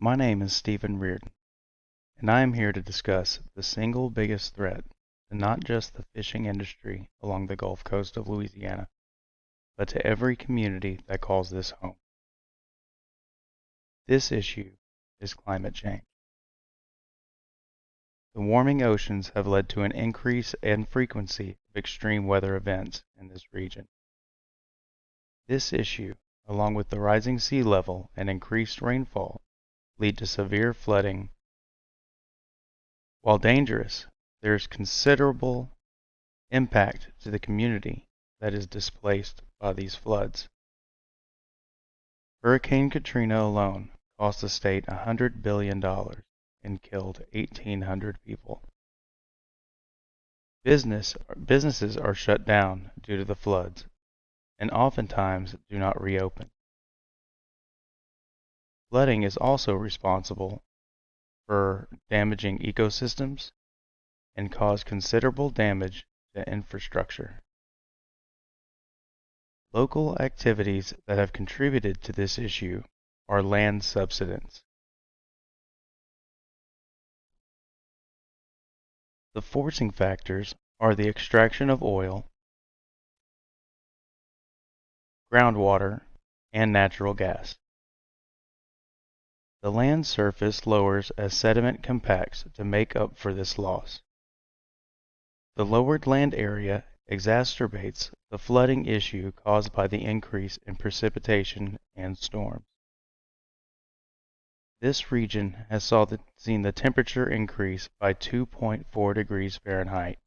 My name is Stephen Reardon, and I am here to discuss the single biggest threat to not just the fishing industry along the Gulf Coast of Louisiana, but to every community that calls this home. This issue is climate change. The warming oceans have led to an increase in frequency of extreme weather events in this region. This issue, along with the rising sea level and increased rainfall, lead to severe flooding. While dangerous, there is considerable impact to the community that is displaced by these floods. Hurricane Katrina alone cost the state $100 billion and killed 1,800 people. Businesses are shut down due to the floods and oftentimes do not reopen. Flooding is also responsible for damaging ecosystems and cause considerable damage to infrastructure. Local activities that have contributed to this issue are land subsidence. The forcing factors are the extraction of oil, groundwater, and natural gas. The land surface lowers as sediment compacts to make up for this loss. The lowered land area exacerbates the flooding issue caused by the increase in precipitation and storms. This region has seen the temperature increase by 2.4 degrees Fahrenheit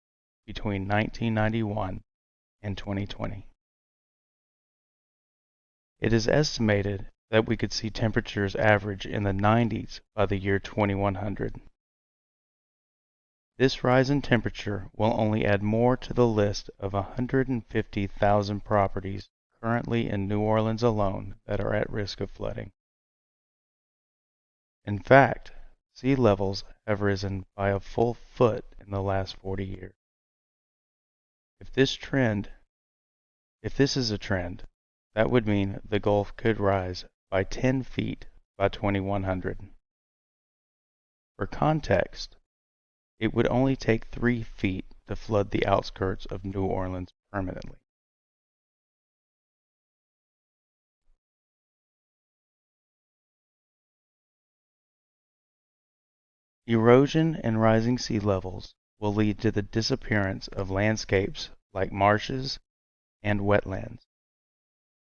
between 1991 and 2020. It is estimated that we could see temperatures average in the 90s by the year 2100. This rise in temperature will only add more to the list of 150,000 properties currently in New Orleans alone that are at risk of flooding. In fact, sea levels have risen by a full foot in the last 40 years. If this is a trend, that would mean the Gulf could rise by 10 feet by 2100. For context, it would only take 3 feet to flood the outskirts of New Orleans permanently. Erosion and rising sea levels will lead to the disappearance of landscapes like marshes and wetlands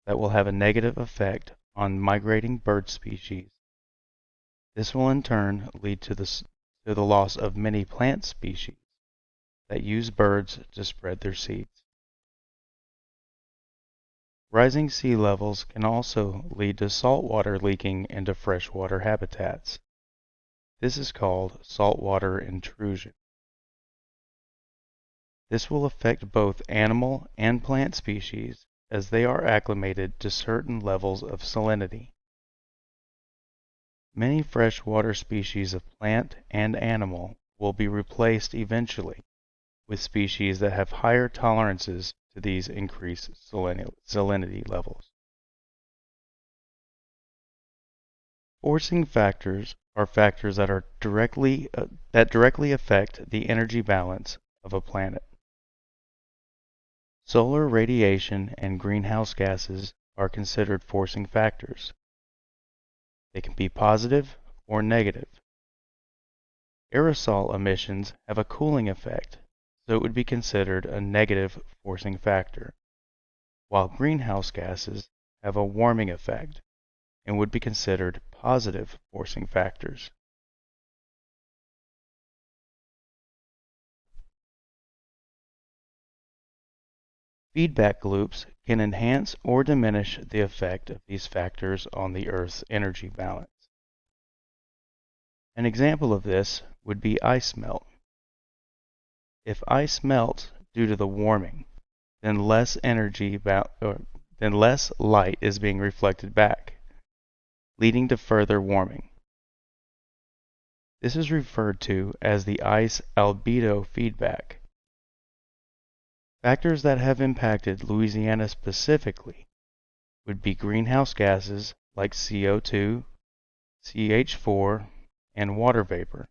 that will have a negative effect on migrating bird species. This will in turn lead to the loss of many plant species that use birds to spread their seeds. Rising sea levels can also lead to saltwater leaking into freshwater habitats. This is called saltwater intrusion. This will affect both animal and plant species as they are acclimated to certain levels of salinity. Many freshwater species of plant and animal will be replaced eventually with species that have higher tolerances to these increased salinity levels. Forcing factors are factors that directly affect the energy balance of a planet. Solar radiation and greenhouse gases are considered forcing factors. They can be positive or negative. Aerosol emissions have a cooling effect, so it would be considered a negative forcing factor, while greenhouse gases have a warming effect and would be considered positive forcing factors. Feedback loops can enhance or diminish the effect of these factors on the Earth's energy balance. An example of this would be ice melt. If ice melts due to the warming, then less light is being reflected back, leading to further warming. This is referred to as the ice albedo feedback. Factors that have impacted Louisiana specifically would be greenhouse gases like CO2, CH4, and water vapor.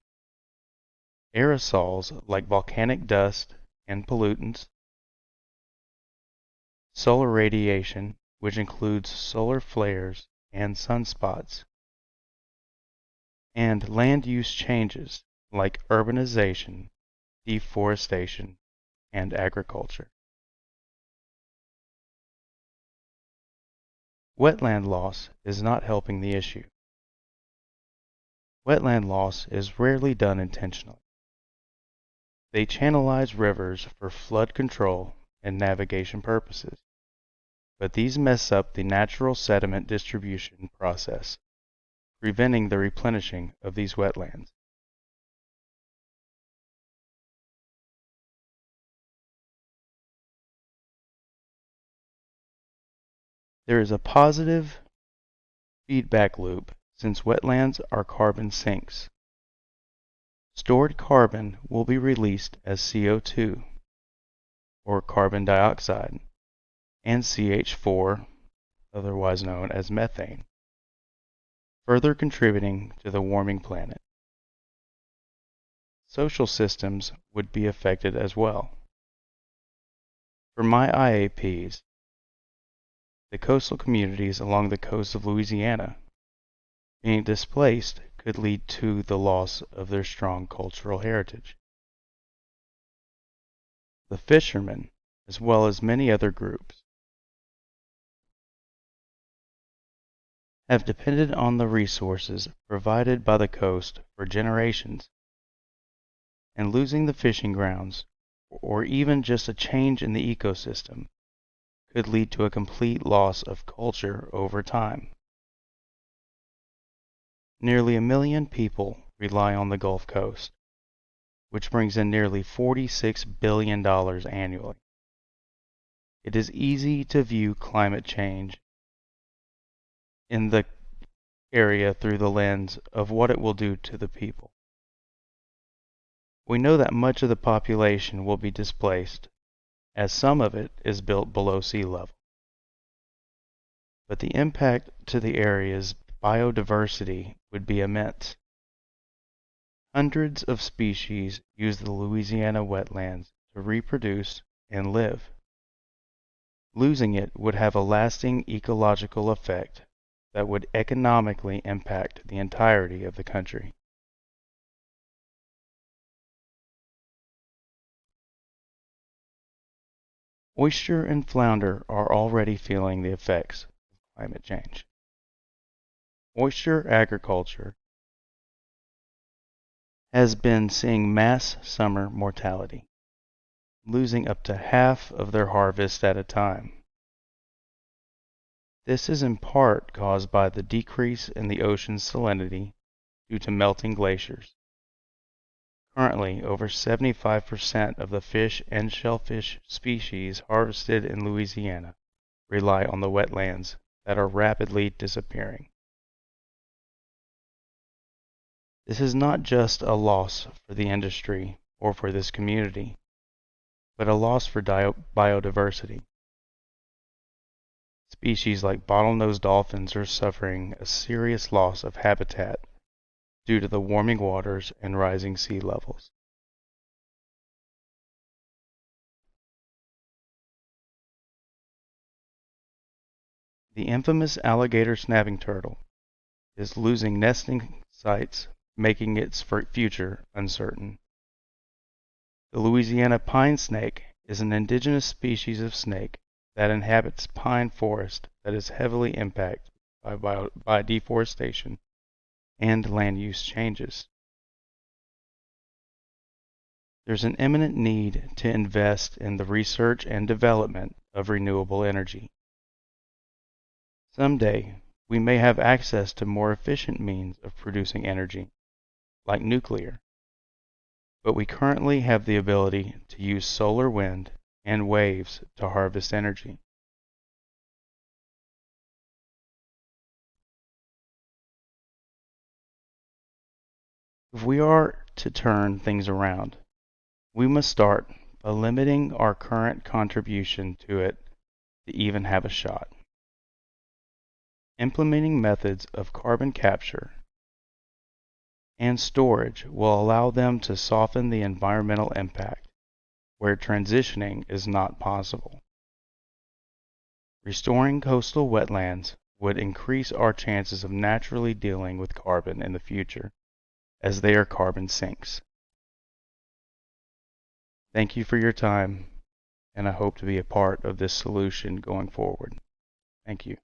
Aerosols like volcanic dust and pollutants. Solar radiation, which includes solar flares and sunspots. And land use changes like urbanization, deforestation, and agriculture. Wetland loss is not helping the issue. Wetland loss is rarely done intentionally. They channelize rivers for flood control and navigation purposes, but these mess up the natural sediment distribution process, preventing the replenishing of these wetlands. There is a positive feedback loop since wetlands are carbon sinks. Stored carbon will be released as CO2, or carbon dioxide, and CH4, otherwise known as methane, further contributing to the warming planet. Social systems would be affected as well. For my IAPs, the coastal communities along the coast of Louisiana being displaced could lead to the loss of their strong cultural heritage. The fishermen, as well as many other groups, have depended on the resources provided by the coast for generations, and losing the fishing grounds, or even just a change in the ecosystem, could lead to a complete loss of culture over time. Nearly 1 million people rely on the Gulf Coast, which brings in nearly $46 billion annually. It is easy to view climate change in the area through the lens of what it will do to the people. We know that much of the population will be displaced, as some of it is built below sea level. But the impact to the area's biodiversity would be immense. Hundreds of species use the Louisiana wetlands to reproduce and live. Losing it would have a lasting ecological effect that would economically impact the entirety of the country. Oyster and flounder are already feeling the effects of climate change. Oyster agriculture has been seeing mass summer mortality, losing up to half of their harvest at a time. This is in part caused by the decrease in the ocean's salinity due to melting glaciers. Currently, over 75% of the fish and shellfish species harvested in Louisiana rely on the wetlands that are rapidly disappearing. This is not just a loss for the industry or for this community, but a loss for biodiversity. Species like bottlenose dolphins are suffering a serious loss of habitat due to the warming waters and rising sea levels. The infamous alligator snapping turtle is losing nesting sites, making its future uncertain. The Louisiana pine snake is an indigenous species of snake that inhabits pine forest that is heavily impacted by deforestation and land use changes. There's an imminent need to invest in the research and development of renewable energy. Someday, we may have access to more efficient means of producing energy, like nuclear, but we currently have the ability to use solar, wind, and waves to harvest energy. If we are to turn things around, we must start by limiting our current contribution to it to even have a shot. Implementing methods of carbon capture and storage will allow them to soften the environmental impact where transitioning is not possible. Restoring coastal wetlands would increase our chances of naturally dealing with carbon in the future, as they are carbon sinks. Thank you for your time, and I hope to be a part of this solution going forward. Thank you.